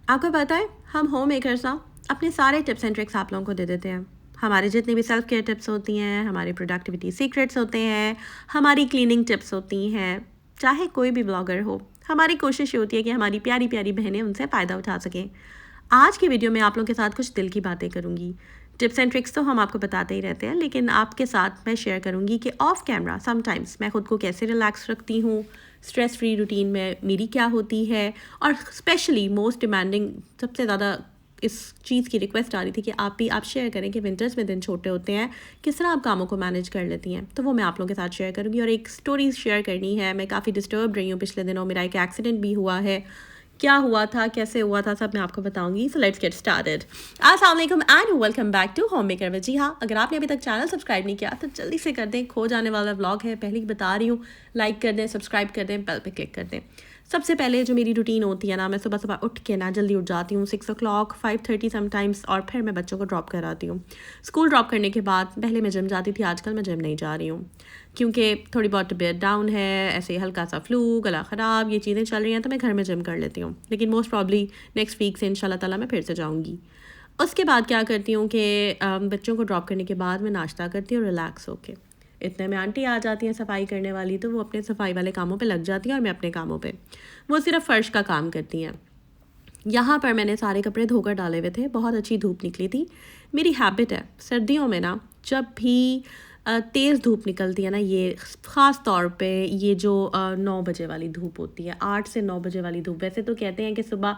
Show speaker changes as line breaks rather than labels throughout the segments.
आपको पता है हम होम मेकर्स ना अपने सारे टिप्स एंड ट्रिक्स आप लोगों को दे देते हैं। हमारे जितनी भी सेल्फ केयर टिप्स होती हैं, हमारी प्रोडक्टिविटी सीक्रेट्स होते हैं, हमारी क्लीनिंग टिप्स होती हैं, चाहे कोई भी ब्लॉगर हो, हमारी कोशिश ये होती है कि हमारी प्यारी प्यारी बहनें उनसे फ़ायदा उठा सकें। आज की वीडियो में आप लोगों के साथ कुछ दिल की बातें करूँगी। टिप्स एंड ट्रिक्स तो हम आपको बताते ही रहते हैं, लेकिन आपके साथ मैं शेयर करूँगी कि ऑफ कैमरा समटाइम्स मैं खुद को कैसे रिलैक्स रखती हूँ, स्ट्रेस फ्री रूटीन में मेरी क्या होती है, और स्पेशली मोस्ट डिमांडिंग सबसे ज़्यादा इस चीज़ की रिक्वेस्ट आ रही थी कि आप शेयर करें कि विंटर्स में दिन छोटे होते हैं, किस तरह आप कामों को मैनेज कर लेती हैं। तो वो मैं आप लोगों के साथ शेयर करूँगी और एक स्टोरी शेयर करनी है। मैं काफ़ी डिस्टर्ब रही हूँ पिछले दिनों, मेरा एक एक्सीडेंट भी हुआ है। क्या हुआ था, कैसे हुआ था, सब मैं आपको बताऊंगी। So let's get started. अस्सलाम वालेकुम and welcome back to home maker with. जी हाँ, अगर आपने अभी तक चैनल सब्सक्राइब नहीं किया तो जल्दी से कर दें, खो जाने वाला व्लॉग है, पहले ही बता रही हूँ। लाइक कर दें, सब्सक्राइब कर दें, बेल पे क्लिक कर दें। सबसे पहले जो मेरी रूटीन होती है ना, मैं सुबह सुबह उठ के ना जल्दी उठ जाती हूँ, 6 o'clock 5:30 समटाइम्स, और फिर मैं बच्चों को ड्रॉप कराती हूँ। स्कूल ड्रॉप करने के बाद पहले मैं जिम जाती थी, आजकल मैं जिम नहीं जा रही हूँ क्योंकि थोड़ी बहुत तबीयत डाउन है, ऐसे हल्का सा फ्लू, गला ख़राब, ये चीज़ें चल रही हैं, तो मैं घर में जिम कर लेती हूँ। लेकिन मोस्ट प्रॉब्ली नेक्स्ट वीक से इंशाल्लाह ताला मैं फिर से जाऊँगी। उसके बाद क्या करती हूँ कि बच्चों को ड्रॉप करने के बाद मैं नाश्ता करती हूँ रिलैक्स होके। इतने में आंटी आ जाती हैं सफाई करने वाली, तो वो अपने सफाई वाले कामों पे लग जाती हैं और मैं अपने कामों पे। वो सिर्फ फ़र्श का काम करती हैं। यहाँ पर मैंने सारे कपड़े धोकर डाले हुए थे, बहुत अच्छी धूप निकली थी। मेरी हैबिट है सर्दियों में ना, जब भी तेज़ धूप निकलती है ना, ये ख़ास तौर पे ये जो 9 बजे वाली धूप होती है, 8 से 9 बजे वाली धूप। वैसे तो कहते हैं कि सुबह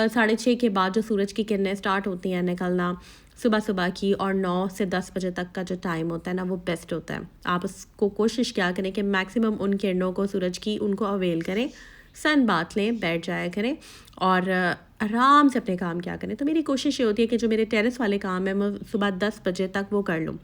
6:30 के बाद जो सूरज की किरणें स्टार्ट होती हैं निकलना सुबह सुबह की, और 9 से 10 बजे तक का जो टाइम होता है ना, वो बेस्ट होता है। आप उसको कोशिश क्या करें कि मैक्सिमम उन किरणों को, सूरज की, उनको अवेल करें, सन बात लें, बैठ जाया करें और आराम से अपने काम क्या करें। तो मेरी कोशिश ये होती है कि जो मेरे टेरेस वाले काम है मैं सुबह 10 बजे तक वो कर लूँ।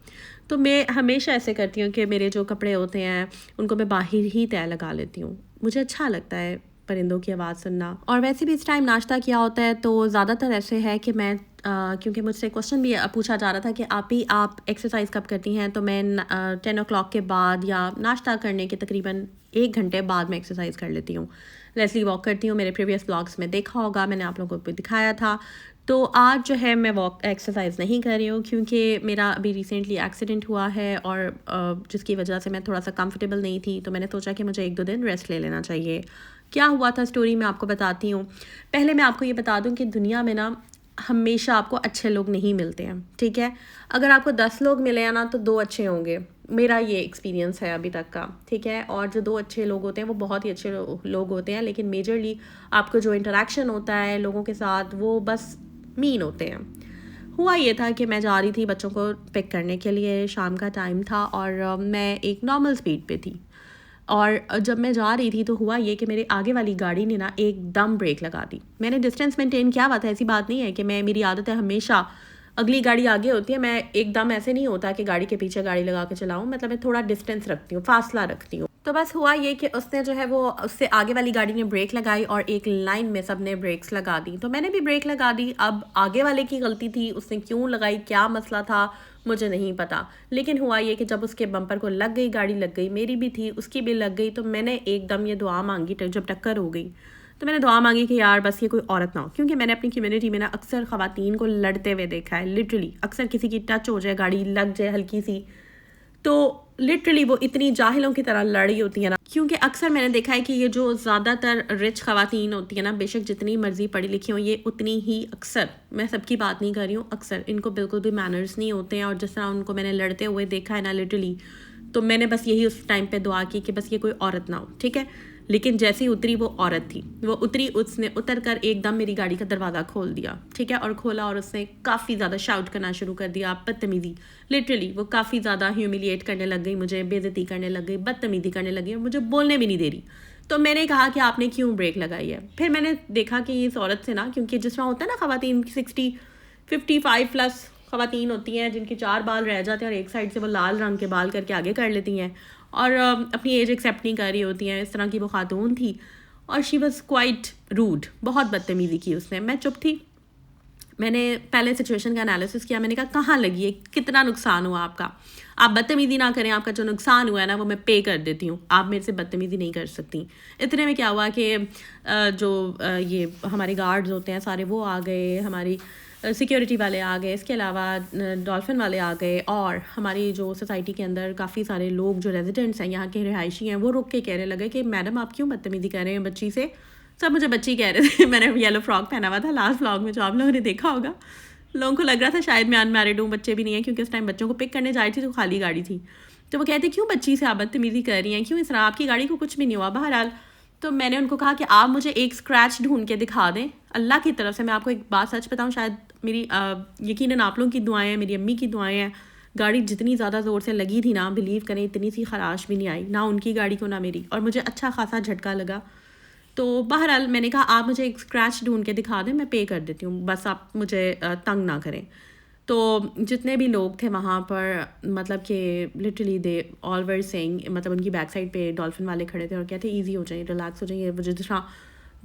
तो मैं हमेशा ऐसे करती हूँ कि मेरे जो कपड़े होते हैं उनको मैं बाहर ही तय लगा लेती हूँ। मुझे अच्छा लगता है परिंदों की आवाज़ सुनना। और वैसे भी इस टाइम नाश्ता किया होता है, तो ज़्यादातर ऐसे है कि मैं क्योंकि मुझसे क्वेश्चन भी पूछा जा रहा था कि आप एक्सरसाइज कब करती हैं, तो मैं 10 o'clock के बाद या नाश्ता करने के तकरीबन 1 घंटे बाद मैं एक्सरसाइज कर लेती हूँ। लेस्ली वॉक करती हूँ, मेरे प्रीवियस ब्लॉग्स में देखा होगा, मैंने आप लोगों को भी दिखाया था। तो आज जो है मैं वॉक एक्सरसाइज नहीं कर रही हूँ क्योंकि मेरा अभी रिसेंटली एक्सीडेंट हुआ है, और जिसकी वजह से मैं थोड़ा सा कंफर्टेबल नहीं थी, तो मैंने सोचा कि मुझे 1-2 दिन रेस्ट ले लेना चाहिए। क्या हुआ था स्टोरी मैं आपको बताती हूँ। पहले मैं आपको ये बता दूँ कि दुनिया में ना हमेशा आपको अच्छे लोग नहीं मिलते हैं, ठीक है। अगर आपको 10 लोग मिले हैं ना, तो 2 अच्छे होंगे। मेरा ये एक्सपीरियंस है अभी तक का, ठीक है। और जो 2 अच्छे लोग होते हैं वो बहुत ही अच्छे लोग होते हैं, लेकिन मेजरली आपको जो इंटरेक्शन होता है लोगों के साथ वो बस मीन होते हैं। हुआ ये था कि मैं जा रही थी बच्चों को पिक करने के लिए, शाम का टाइम था और मैं एक नॉर्मल स्पीड पे थी। और जब मैं जा रही थी तो हुआ ये कि मेरे आगे वाली गाड़ी ने ना एकदम ब्रेक लगा दी। मैंने डिस्टेंस मेंटेन किया हुआ था, ऐसी बात नहीं है कि मेरी आदत है हमेशा अगली गाड़ी आगे होती है, मैं एकदम ऐसे नहीं होता कि गाड़ी के पीछे गाड़ी लगा के चलाऊँ, मतलब मैं थोड़ा डिस्टेंस रखती हूँ, फासला रखती हूँ। तो बस हुआ ये कि उसने जो है वो, उससे आगे वाली गाड़ी ने ब्रेक लगाई और एक लाइन में सब ने ब्रेक्स लगा दी, तो मैंने भी ब्रेक लगा दी। अब आगे वाले की गलती थी, उसने क्यों लगाई, क्या मसला था, मुझे नहीं पता। लेकिन हुआ ये कि जब उसके बम्पर को लग गई, गाड़ी लग गई, मेरी भी थी, उसकी भी लग गई, तो मैंने एकदम ये दुआ मांगी जब टक्कर हो गई, तो मैंने दुआ मांगी कि यार बस ये कोई औरत ना हो। क्योंकि मैंने अपनी कम्युनिटी में ना अक्सर ख़वातीन को लड़ते हुए देखा है, लिटरली। अक्सर किसी की टच हो जाए, गाड़ी लग जाए हल्की सी, तो लिटरली वो इतनी जाहिलों की तरह लड़ी होती है ना। क्योंकि अक्सर मैंने देखा है कि ये जो ज़्यादातर रिच ख़वातीन होती है ना, बेशक जितनी मर्जी पढ़ी लिखी हो, ये उतनी ही अक्सर, मैं सबकी बात नहीं कर रही हूँ, अक्सर इनको बिल्कुल भी मैनर्स नहीं होते हैं। और जिस तरह उनको मैंने लड़ते हुए देखा है ना लिटरली, तो मैंने बस यही उस टाइम पे दुआ की कि बस ये कोई औरत ना हो, ठीक है। लेकिन जैसे ही उतरी वो औरत थी, वो उतरी, उसने उतर कर एकदम मेरी गाड़ी का दरवाज़ा खोल दिया, ठीक है। और खोला और उसने काफ़ी ज़्यादा शाउट करना शुरू कर दिया, बदतमीज़ी। लिटरली वो काफ़ी ज़्यादा ह्यूमिलिएट करने लग गई, मुझे बेइज्जती करने लग गई, बदतमीज़ी करने लगी, और मुझे बोलने भी नहीं दे रही। तो मैंने कहा कि आपने क्यों ब्रेक लगाई है। फिर मैंने देखा कि इस औरत से ना, क्योंकि जिस तरह होता है ना ख़वातीन 55+ ख़वातीन होती हैं जिनके 4 बाल रह जाते हैं और एक साइड से वो लाल रंग के बाल करके आगे कर लेती हैं, और अपनी एज एक्सेप्ट नहीं कर रही होती हैं, इस तरह की वो खातून थी। और शी वॉज़ क्वाइट रूड, बहुत बदतमीज़ी की उसने। मैं चुप थी, मैंने पहले सिचुएशन का एनालिसिस किया, मैंने कहा कहाँ लगी है, कितना नुकसान हुआ आपका, आप बदतमीज़ी ना करें, आपका जो नुकसान हुआ है ना वो मैं पे कर देती हूँ, आप मेरे से बदतमीज़ी नहीं कर सकती। इतने में क्या हुआ कि ये हमारे गार्ड्स होते हैं सारे वो आ गए, हमारी सिक्योरिटी वाले आ गए, इसके अलावा डॉल्फिन वाले आ गए, और हमारी जो सोसाइटी के अंदर काफ़ी सारे लोग जो रेजिडेंट्स हैं, यहाँ के रिहायशी हैं, वो रुक के कहने लगे कि मैडम आप क्यों बदतमीज़ी कर रहे हैं बच्ची से। सब मुझे बच्ची कह रहे थे। मैंने येलो फ्रॉक पहना हुआ था लास्ट व्लॉग में, जो आप लोगों ने देखा होगा। लोगों को लग रहा था शायद मैं अनमैरिड हूँ, बच्चे भी नहीं हैं, क्योंकि उस टाइम बच्चों को पिक करने जाई थी तो खाली गाड़ी थी। तो वो कहते क्यों बच्ची से आप बदतमीज़ी कर रही हैं, क्यों इस तरह, आपकी गाड़ी को कुछ भी नहीं हुआ। बहरहाल तो मैंने उनको कहा कि आप मुझे एक स्क्रैच ढूंढ के दिखा दें अल्लाह की तरफ से। मैं आपको एक बात सच बताऊं, शायद मेरी यकीनन आप लोगों की दुआएं हैं, मेरी अम्मी की दुआएं हैं, गाड़ी जितनी ज़्यादा ज़ोर से लगी थी ना, बिलीव करें इतनी सी खराश भी नहीं आई, ना उनकी गाड़ी को ना मेरी, और मुझे अच्छा खासा झटका लगा। तो बहरहाल मैंने कहा आप मुझे एक स्क्रैच ढूंढ के दिखा दें, मैं पे कर देती हूँ, बस आप मुझे तंग ना करें। तो जितने भी लोग थे वहाँ पर, मतलब कि literally they all were saying, मतलब उनकी बैक साइड पे डॉल्फिन वाले खड़े थे और कहते ईजी हो जाइए, रिलैक्स हो जाइए। वो जिस तरह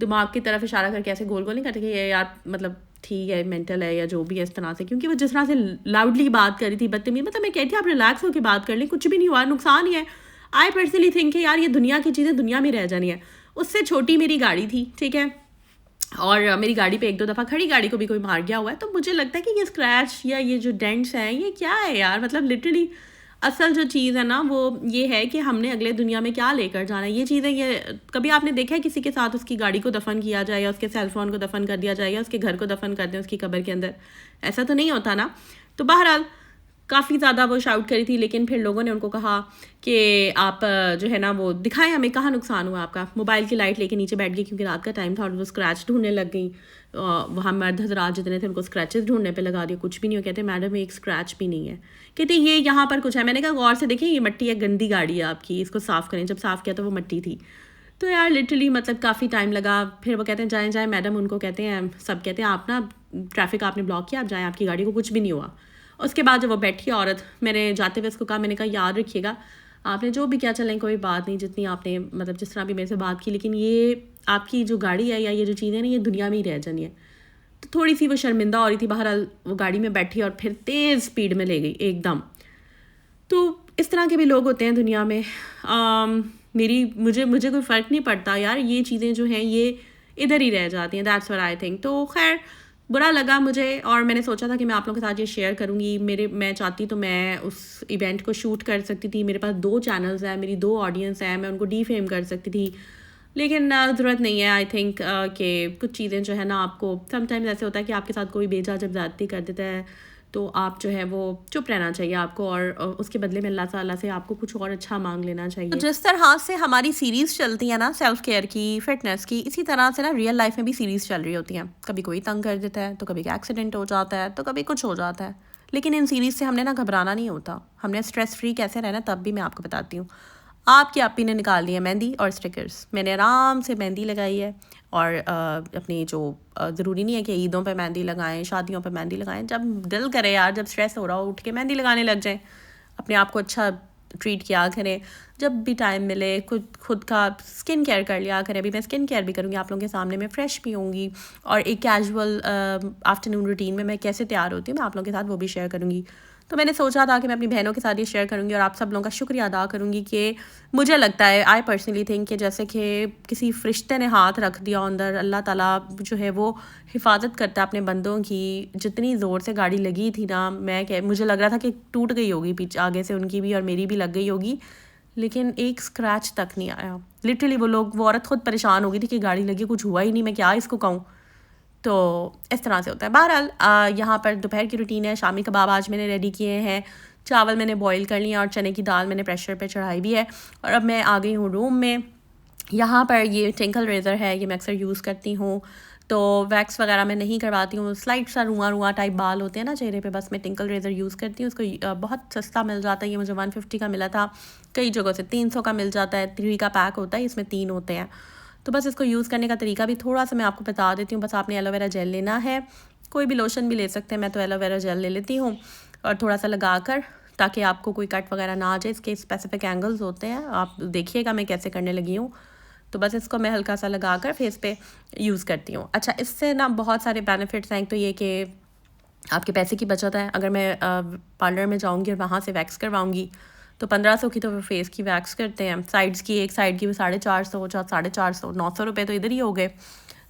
दिमाग की तरफ इशारा करके ऐसे गोल गोल नहीं करते कि ये यार मतलब ठीक है, मेंटल है या जो भी है इस तरह से, क्योंकि वो जिस तरह से लाउडली बात कर रही थी, बदतमीज, मतलब मैं कहती आप रिलैक्स होकर बात कर लें, कुछ भी नहीं हुआ, नुकसान ही है। आई पर्सनली थिंक यार ये दुनिया की चीज़ें दुनिया में रह जानी है। उससे छोटी मेरी गाड़ी थी, ठीक है, और मेरी गाड़ी पे एक दो दफ़ा खड़ी गाड़ी को भी कोई मार गया हुआ है। तो मुझे लगता है कि ये स्क्रैच या ये जो डेंट्स हैं ये क्या है यार, मतलब लिटरली असल जो चीज़ है ना वो ये है कि हमने अगले दुनिया में क्या लेकर जाना है। ये चीज़ें, ये कभी आपने देखा है किसी के साथ उसकी गाड़ी को दफन किया जाए, या उसके सेलफोन को दफन कर दिया जाए, या उसके घर को दफन कर दें उसकी कब्र के अंदर? ऐसा तो नहीं होता ना। तो बहरहाल काफ़ी ज़्यादा वो शाउट करी थी, लेकिन फिर लोगों ने उनको कहा कि आप जो है ना वो दिखाएं हमें कहाँ नुकसान हुआ आपका। मोबाइल की लाइट लेके नीचे बैठ गई, क्योंकि रात का टाइम था, और वो स्क्रैच ढूंढने लग गई। वहाँ मर्द हजरात जितने थे उनको स्क्रैचेस ढूंढने पे लगा दिया, कुछ भी नहीं हो। कहते मैडम एक स्क्रैच भी नहीं है। कहते ये यहाँ पर कुछ है। मैंने कहा गौर से देखिए, ये मिट्टी है, गंदी गाड़ी है आपकी, इसको साफ़ करें। जब साफ़ किया तो वो मिट्टी थी। तो यार लिटरली मतलब काफ़ी टाइम लगा। फिर वो कहते हैं जाएँ जाएँ मैडम, उनको कहते हैं, सब कहते हैं आप ना ट्रैफिक आपने ब्लॉक किया, आप जाएँ, आपकी गाड़ी को कुछ भी नहीं हुआ। उसके बाद जब वो बैठी औरत, मैंने जाते हुए उसको कहा, मैंने कहा याद रखिएगा आपने जो भी किया चलें कोई बात नहीं, जितनी आपने मतलब जिस तरह भी मेरे से बात की, लेकिन ये आपकी जो गाड़ी है या ये जो चीज़ें ना ये दुनिया में ही रह जानी है। तो थोड़ी सी वो शर्मिंदा हो रही थी। बहरहाल वो गाड़ी में बैठी और फिर तेज़ स्पीड में ले गई एकदम। तो इस तरह के भी लोग होते हैं दुनिया में। मुझे कोई फ़र्क नहीं पड़ता यार, ये चीज़ें जो हैं ये इधर ही रह जाती हैं। That's what I think. तो खैर बुरा लगा मुझे, और मैंने सोचा था कि मैं आप लोगों के साथ ये शेयर करूँगी। मैं चाहती तो मैं उस इवेंट को शूट कर सकती थी। मेरे पास 2 चैनल्स हैं, मेरी 2 ऑडियंस हैं, मैं उनको डीफेम कर सकती थी, लेकिन ज़रूरत नहीं है। आई थिंक कि कुछ चीज़ें जो है ना, आपको समटाइम्स ऐसे होता है कि आपके साथ कोई बेजा जब ज़्यादती कर देता है तो आप जो है वो चुप रहना चाहिए आपको, और उसके बदले में अल्लाह ताला से आपको कुछ और अच्छा मांग लेना चाहिए। तो जिस तरह से हमारी सीरीज़ चलती है ना सेल्फ केयर की, फिटनेस की, इसी तरह से ना रियल लाइफ में भी सीरीज़ चल रही होती हैं। कभी कोई तंग कर देता है, तो कभी एक्सीडेंट हो जाता है, तो कभी कुछ हो जाता है, लेकिन इन सीरीज़ से हमने ना घबराना नहीं होता। हमने स्ट्रेस फ्री कैसे रहना तब भी मैं आपको बताती हूँ। आपकी आपी ने निकाल ली है मेहंदी और स्टिकर्स। मैंने आराम से मेहंदी लगाई है, और अपनी जो ज़रूरी नहीं है कि ईदों पे मेहंदी लगाएं, शादियों पे मेहंदी लगाएं, जब दिल करे यार, जब स्ट्रेस हो रहा हो उठ के मेहंदी लगाने लग जाएं। अपने आप को अच्छा ट्रीट किया करें, जब भी टाइम मिले खुद का स्किन केयर कर लिया करें। अभी मैं स्किन केयर भी करूँगी आप लोगों के सामने, मैं फ्रेश भी होंगी, और एक कैजुअल आफ्टरनून रूटीन में मैं कैसे तैयार होती हूँ मैं आप लोगों के साथ वो भी शेयर करूँगी। तो मैंने सोचा था कि मैं अपनी बहनों के साथ ये शेयर करूँगी, और आप सब लोगों का शुक्रिया अदा करूँगी कि मुझे लगता है, आई पर्सनली थिंक, कि जैसे कि किसी फरिश्ते ने हाथ रख दिया अंदर, अल्लाह ताला जो है वो हिफाजत करता है अपने बंदों की। जितनी ज़ोर से गाड़ी लगी थी ना, मुझे लग रहा था कि टूट गई होगी पीछे, आगे से उनकी भी और मेरी भी लग गई होगी, लेकिन एक स्क्रैच तक नहीं आया। लिटरली वो औरत खुद परेशान हो गई थी कि गाड़ी लगी, कुछ हुआ ही नहीं, मैं क्या इसको कहूँ। तो इस तरह से होता है। बहरहाल यहाँ पर दोपहर की रूटीन है। शामी कबाब आज मैंने रेडी किए हैं, चावल मैंने बॉईल कर लिए, और चने की दाल मैंने प्रेशर पे चढ़ाई भी है। और अब मैं आ गई हूँ रूम में। यहाँ पर ये टिंकल रेज़र है, ये मैं अक्सर यूज़ करती हूँ। तो वैक्स वगैरह मैं नहीं करवाती हूँ, स्लाइट सा रुआं टाइप बाल होते हैं ना चेहरे पे, बस मैं टिंकल रेज़र यूज़ करती हूँ। उसको बहुत सस्ता मिल जाता है, ये मुझे 150 का मिला था, कई जगहों से 300 का मिल जाता है। 3 का पैक होता है, इसमें 3 होते हैं। तो बस इसको यूज़ करने का तरीका भी थोड़ा सा मैं आपको बता देती हूँ। बस आपने एलोवेरा जेल लेना है, कोई भी लोशन भी ले सकते हैं, मैं तो एलोवेरा जेल ले लेती हूँ, और थोड़ा सा लगा कर, ताकि आपको कोई कट वगैरह ना आ जाए। इसके स्पेसिफिक एंगल्स होते हैं, आप देखिएगा मैं कैसे करने लगी हूँ। तो बस इसको मैं हल्का सा लगा कर फेस पे यूज़ करती हूँ। अच्छा, इससे ना बहुत सारे बेनिफिट्स हैं। तो ये कि आपके पैसे की बचत है। अगर मैं पार्लर में जाऊंगी और वहाँ से वैक्स करवाऊंगी तो 1500 की तो वो फेस की वैक्स करते हैं, साइड्स की एक साइड की वो 450, 450, 900 रुपये तो इधर ही हो गए।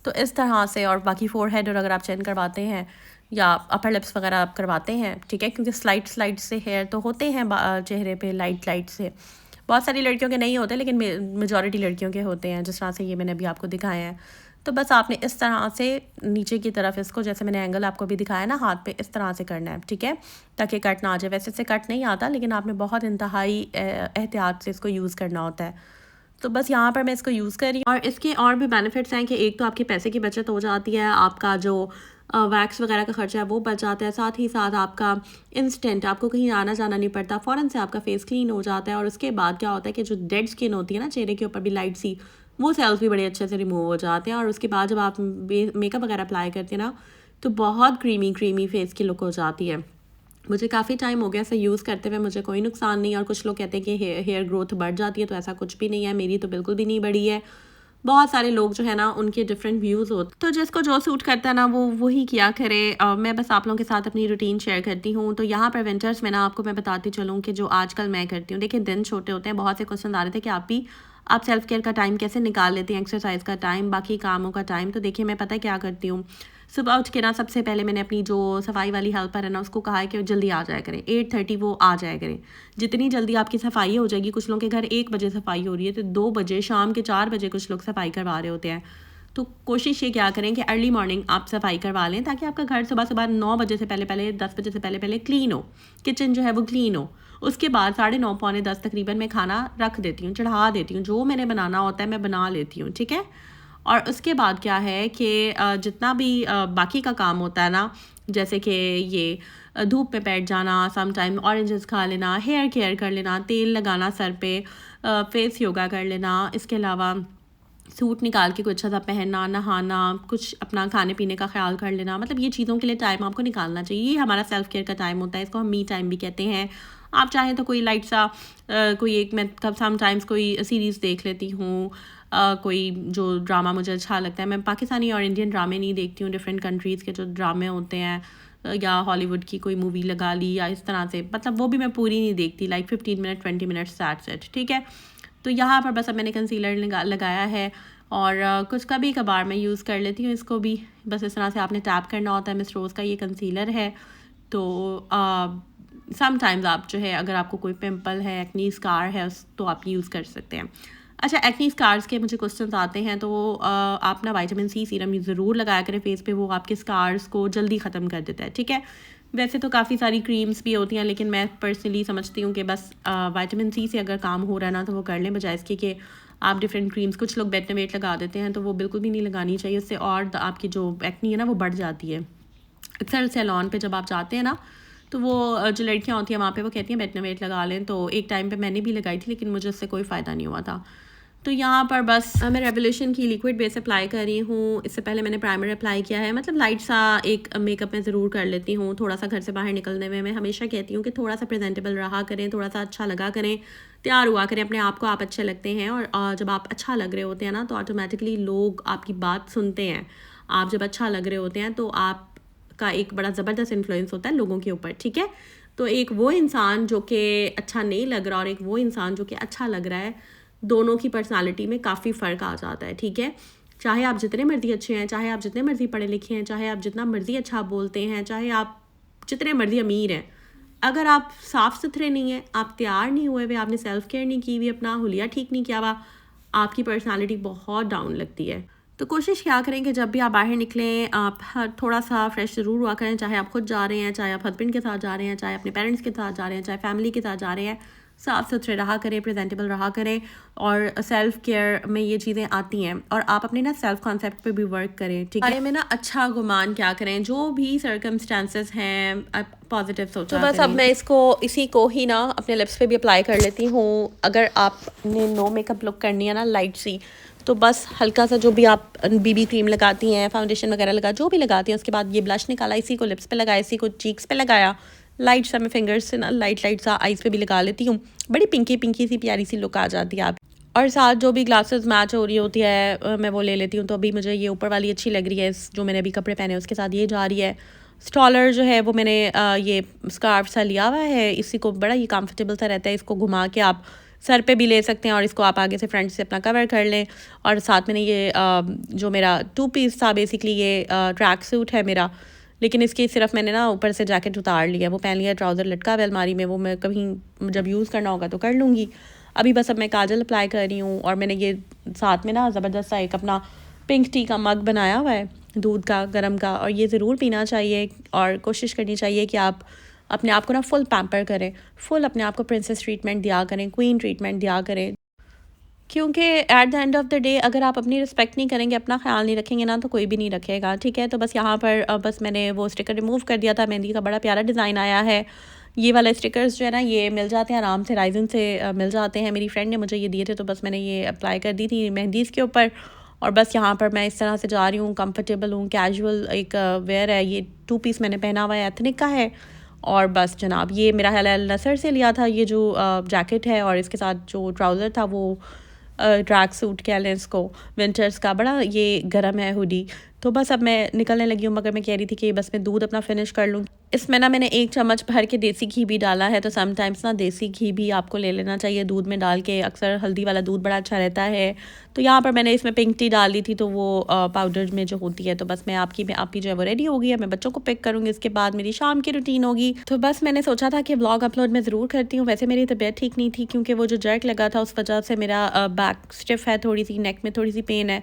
तो इस तरह से, और बाकी फोरहेड और अगर आप चिन करवाते हैं या अपर लिप्स वगैरह आप करवाते हैं, ठीक है, क्योंकि स्लाइड से हेयर तो होते हैं चेहरे पे लाइट से। बहुत सारी लड़कियों के नहीं होते लेकिन मेजॉरिटी लड़कियों के होते हैं, जिस तरह से ये मैंने अभी आपको दिखाया है। तो बस आपने इस तरह से नीचे की तरफ इसको, जैसे मैंने एंगल आपको भी दिखाया ना हाथ पे, इस तरह से करना है, ठीक है, ताकि कट ना आ जाए। वैसे से कट नहीं आता लेकिन आपने बहुत इंतहाई एहतियात से इसको यूज़ करना होता है। तो बस यहाँ पर मैं इसको यूज़ कर रही हूँ। और इसके और भी बेनिफिट्स हैं कि एक तो आपके पैसे की बचत हो जाती है, आपका जो वैक्स वगैरह का खर्चा है वो बच जाता है, साथ ही साथ आपका इंस्टेंट, आपको कहीं आना जाना नहीं पड़ता, फ़ौरन से आपका फेस क्लीन हो जाता है। और उसके बाद क्या होता है कि जो डेड स्किन होती है ना चेहरे के ऊपर भी लाइट सी, वो सेल्स भी बड़े अच्छे से रिमूव हो जाते हैं। और उसके बाद जब आप मेकअप वगैरह अप्लाई करते हैं ना तो बहुत क्रीमी फेस की लुक हो जाती है। मुझे काफ़ी टाइम हो गया ऐसा यूज़ करते हुए, मुझे कोई नुकसान नहीं। और कुछ लोग कहते हैं कि हेयर ग्रोथ बढ़ जाती है, तो ऐसा कुछ भी नहीं है, मेरी तो बिल्कुल भी नहीं बढ़ी है। बहुत सारे लोग जो है ना उनके डिफरेंट व्यूज़ होते, तो जिसको जो सूट करता है ना वो वही किया करे। मैं बस आप लोगों के साथ अपनी रूटीन शेयर करती हूँ। तो यहाँ पर विंटर्स में ना आपको मैं बताती चलूँ कि जो आजकल मैं करती हूँ, देखिए दिन छोटे होते हैं, बहुत से क्वेश्चन आ रहे थे कि आप सेल्फ केयर का टाइम कैसे निकाल लेते हैं, एक्सरसाइज का टाइम, बाकी कामों का टाइम। तो देखिए मैं पता है क्या करती हूँ, सुबह उठ के ना सबसे पहले मैंने अपनी जो सफाई वाली हेल्पर है ना उसको कहा है कि जल्दी आ जाया करें, 8:30 वो आ जाया करें। जितनी जल्दी आपकी सफाई हो जाएगी, कुछ लोगों के घर 1 बजे सफाई हो रही है तो 2 बजे, शाम के 4 बजे कुछ लोग सफाई करवा रहे होते हैं। तो कोशिश ये क्या करें कि अर्ली मॉर्निंग आप सफाई करवा लें, ताकि आपका घर सुबह सुबह 9 बजे से पहले 10 बजे से पहले क्लीन हो, किचन जो है वो क्लीन हो। उसके बाद 9:30 पौने 10 तकरीबन मैं खाना रख देती हूँ, चढ़ा देती हूँ, जो मैंने बनाना होता है मैं बना लेती हूँ, ठीक है। और उसके बाद क्या है कि जितना भी बाकी का काम होता है ना, जैसे कि ये धूप में बैठ जाना, सम टाइम ऑरेंजेस खा लेना, हेयर केयर कर लेना, तेल लगाना सर पे, फेस योगा कर लेना, इसके अलावा सूट निकाल के कुछ अच्छा सा पहनना, नहाना, कुछ अपना खाने पीने का ख्याल कर लेना, मतलब ये चीज़ों के लिए टाइम आपको निकालना चाहिए। ये हमारा सेल्फ केयर का टाइम होता है, इसको हम मी टाइम भी कहते हैं। आप चाहें तो कोई लाइट सा कोई एक, मैं कब समटाइम्स कोई सीरीज़ देख लेती हूँ, कोई जो ड्रामा मुझे अच्छा लगता है। मैं पाकिस्तानी और इंडियन ड्रामे नहीं देखती हूँ, डिफरेंट कंट्रीज़ के जो ड्रामे होते हैं, या हॉलीवुड की कोई मूवी लगा ली या इस तरह से, मतलब वो भी मैं पूरी नहीं देखती, like 15 minute 20 minutes that's it, ठीक है। तो यहाँ पर बस अब मैंने कंसीलर लगाया है और कुछ कभी कभार मैं यूज़ कर लेती हूँ इसको भी। बस इस तरह से आपने टैप करना होता है। मिस रोज़ का ये कंसीलर है। तो समटाइम्स आप जो है, अगर आपको कोई पिंपल है, एक्नी स्कार है, तो आप यूज़ कर सकते हैं। अच्छा, एक्नी स्कार्स के मुझे क्वेश्चन आते हैं, तो आप ना विटामिन सी सीरम ज़रूर लगाया करें फेस पे, वो आपके स्कार्स को जल्दी ख़त्म कर देता है, ठीक है। वैसे तो काफ़ी सारी क्रीम्स भी होती हैं, लेकिन मैं पर्सनली समझती हूँ कि बस विटामिन सी से अगर काम हो रहा है ना तो वो कर लें, बजाय इसके कि आप डिफरेंट क्रीम्स, कुछ लोग बेटनोवेट लगा देते हैं, तो वो बिल्कुल भी नहीं लगानी चाहिए। उससे और आपकी जो एक्नी है ना वो बढ़ जाती है। अक्सर सैलॉन पे जब आप जाते हैं ना तो वो जो लड़कियां होती हैं वहाँ पे वो कहती हैं बेटनोवेट लगा लें, तो एक टाइम पे मैंने भी लगाई थी लेकिन मुझे उससे कोई फ़ायदा नहीं हुआ था। तो यहाँ पर बस मैं रेवोल्यूशन की लिक्विड बेस अप्लाई कर रही हूँ। इससे पहले मैंने प्राइमर अप्लाई किया है, मतलब लाइट सा एक मेकअप में ज़रूर कर लेती हूँ। थोड़ा सा घर से बाहर निकलने में मैं हमेशा कहती हूँ कि थोड़ा सा प्रेजेंटेबल रहा करें, थोड़ा सा अच्छा लगा करें, तैयार हुआ करें, अपने आप को आप अच्छे लगते हैं। और जब आप अच्छा लग रहे होते हैं ना तो ऑटोमेटिकली लोग आपकी बात सुनते हैं। आप जब अच्छा लग रहे होते हैं तो आपका एक बड़ा ज़बरदस्त इन्फ्लुएंस होता है लोगों के ऊपर, ठीक है। तो एक वो इंसान जो कि अच्छा नहीं लग रहा और एक वो इंसान जो कि अच्छा लग रहा है, दोनों की पर्सनालिटी में काफ़ी फ़र्क आ जाता है, ठीक है। चाहे आप जितने मर्जी अच्छे हैं, चाहे आप जितने मर्जी पढ़े लिखे हैं, चाहे आप जितना मर्जी अच्छा बोलते हैं, चाहे आप जितने मर्जी अमीर हैं, अगर आप साफ़ सुथरे नहीं हैं, आप तैयार नहीं हुए हुए, आपने सेल्फ केयर नहीं की हुई, अपना हुलिया ठीक नहीं किया हुआ, आपकी पर्सनालिटी बहुत डाउन लगती है। तो कोशिश क्या करें कि जब भी आप बाहर निकलें आप थोड़ा सा फ्रेश ज़रूर हुआ करें, चाहे आप खुद जा रहे हैं, चाहे आप हस्बैंड के साथ जा रहे हैं, चाहे अपने पेरेंट्स के साथ जा रहे हैं, चाहे फैमिली के साथ जा रहे हैं। साफ़ सुथरे रहा करें, प्रेजेंटेबल रहा करें। और सेल्फ केयर में ये चीज़ें आती हैं। और आप अपने ना सेल्फ कॉन्सेप्ट पे भी वर्क करें, ठीक है। बारे में ना अच्छा गुमान क्या करें, जो भी सर्कमस्टांसेस हैं पॉजिटिव सोचा। तो बस अब मैं इसी को ही ना अपने लिप्स पे भी अप्लाई कर लेती हूँ। अगर आपने नो मेकअप लुक करनी है ना लाइट सी, तो बस हल्का सा जो भी आप बीबी क्रीम लगाती हैं, फाउंडेशन वगैरह जो भी लगाती हैं, उसके बाद ये ब्लश निकाला, इसी को लिप्स पे लगाया, इसी को चीक्स पे लगाया, लाइट सा मैं फिंगर्स से ना लाइट सा आइज़ पे भी लगा लेती हूँ। बड़ी पिंकी सी प्यारी सी लुक आ जाती है आप। और साथ जो भी ग्लासेस मैच हो रही होती है मैं वो ले लेती हूँ। तो अभी मुझे ये ऊपर वाली अच्छी लग रही है, जो मैंने अभी कपड़े पहने उसके साथ ये जा रही है। स्टॉलर जो है वो मैंने ये स्कार्फ सा लिया हुआ है, इसी को बड़ा ही कंफर्टेबल सा रहता है। इसको घुमा के आप सर पे भी ले सकते हैं और इसको आप आगे से फ्रंट से अपना कवर कर लें। और साथ मैंने ये जो मेरा 2 पीस था बेसिकली ये ट्रैक सूट है मेरा, लेकिन इसकी सिर्फ मैंने ना ऊपर से जैकेट उतार लिया, वो पहन लिया, ट्राउज़र लटका हुआ अलमारी में, वो मैं कहीं जब यूज़ करना होगा तो कर लूँगी। अभी बस अब मैं काजल अप्लाई कर रही हूँ और मैंने ये साथ में ना ज़बरदस्त सा एक अपना पिंक टी का मग बनाया हुआ है दूध का गर्म का, और ये ज़रूर पीना चाहिए और कोशिश करनी चाहिए कि आप अपने आप को ना फुल पैम्पर करें, फुल अपने आप को प्रिंसेस ट्रीटमेंट दिया करें, क्वीन ट्रीटमेंट दिया करें। क्योंकि at the end of the day अगर आप अपनी रिस्पेक्ट नहीं करेंगे, अपना ख्याल नहीं रखेंगे ना, तो कोई भी नहीं रखेगा, ठीक है। तो बस यहाँ पर बस मैंने वो स्टिकर रिमूव कर दिया था, मेहंदी का बड़ा प्यारा डिज़ाइन आया है। ये वाले स्टिकर्स जो है ना ये मिल जाते हैं आराम से, राइजन से मिल जाते हैं। मेरी फ्रेंड ने मुझे ये दिए थे तो बस मैंने ये अप्लाई कर दी थी मेहंदी इसके ऊपर। और बस यहाँ पर मैं इस तरह से जा रही हूँ, कंफर्टेबल हूँ, कैजुअल एक वेयर है। ये 2 पीस मैंने पहना हुआ है, एथनिक का है। और बस जनाब ये मेरा हलाल नसर से लिया था ये जो जैकेट है, और इसके साथ जो ट्राउज़र था वो ट्रैक सूट कह लें इसको, विंटर्स का, बड़ा ये गर्म है हुडी। तो बस अब मैं निकलने लगी हूँ, मगर मैं कह रही थी कि बस मैं दूध अपना फिनिश कर लूँ। इसमें ना मैंने 1 चम्मच भर के देसी घी भी डाला है। तो समटाइम्स ना देसी घी भी आपको ले लेना चाहिए दूध में डाल के, अक्सर हल्दी वाला दूध बड़ा अच्छा रहता है। तो यहाँ पर मैंने इसमें पिंक टी डाल दी थी, तो वो पाउडर में जो होती है। तो बस मैं आपकी जो है वो रेडी हो गई है, मैं बच्चों को पिक करूँगी, इसके बाद मेरी शाम की रूटीन होगी। तो बस मैंने सोचा था कि व्लॉग अपलोड मैं ज़रूर करती हूँ। वैसे मेरी तबीयत ठीक नहीं थी, क्योंकि वो जो जर्क लगा था उस वजह से मेरा बैक स्टिफ है, थोड़ी सी नेक में थोड़ी सी पेन है।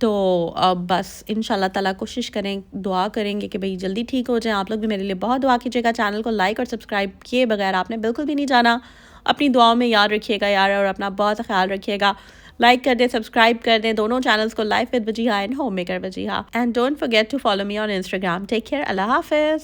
तो अब बस इंशाल्लाह ताला कोशिश करें, दुआ करेंगे कि भाई जल्दी ठीक हो जाए। आप लोग भी मेरे लिए बहुत दुआ कीजिएगा। चैनल को लाइक और सब्सक्राइब किए बगैर आपने बिल्कुल भी नहीं जाना। अपनी दुआओं में याद रखिएगा यार, और अपना बहुत ख्याल रखिएगा। लाइक कर दें, सब्सक्राइब कर दें दोनों चैनल्स को, life with Wajiha and home maker Wajiha. And don't forget to follow me on Instagram. Take care, अल्लाह हाफिज़।